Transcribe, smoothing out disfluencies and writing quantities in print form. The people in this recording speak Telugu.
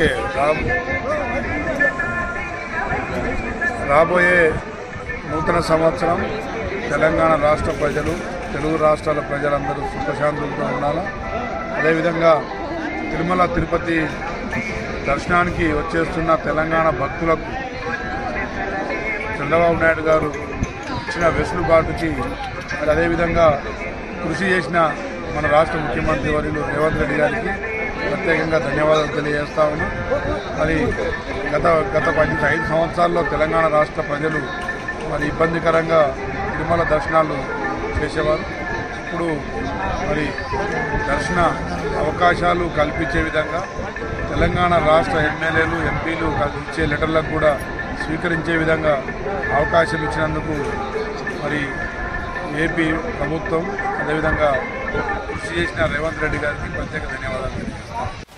ఓకే రాబోయే నూతన సంవత్సరం తెలంగాణ రాష్ట్ర ప్రజలు తెలుగు రాష్ట్రాల ప్రజలందరూ సుఖశాంతులతో ఉండాలి. అదేవిధంగా తిరుమల తిరుపతి దర్శనానికి వచ్చేస్తున్న తెలంగాణ భక్తులకు చంద్రబాబు నాయుడు గారు ఇచ్చిన వెసులుబాటుకి మరి అదేవిధంగా కృషి చేసిన మన రాష్ట్ర ముఖ్యమంత్రి వర్యులు రేవంత్ రెడ్డి గారికి ప్రత్యేకంగా ధన్యవాదాలు తెలియజేస్తా ఉన్నాం. మరి గత 5 సంవత్సరాల్లో తెలంగాణ రాష్ట్ర ప్రజలు మరి ఇబ్బందికరంగా తిరుమల దర్శనాలు చేసేవారు. ఇప్పుడు మరి దర్శన అవకాశాలు కల్పించే విధంగా తెలంగాణ రాష్ట్ర ఎమ్మెల్యేలు ఎంపీలు ఇచ్చే లెటర్లకు కూడా స్వీకరించే విధంగా అవకాశం ఇచ్చినందుకు మరి ఏపీ ప్రభుత్వం అదేవిధంగా కృషి చేసిన రేవంత్ రెడ్డి గారికి ప్రత్యేక ధన్యవాదాలు తెలియజేస్తాను.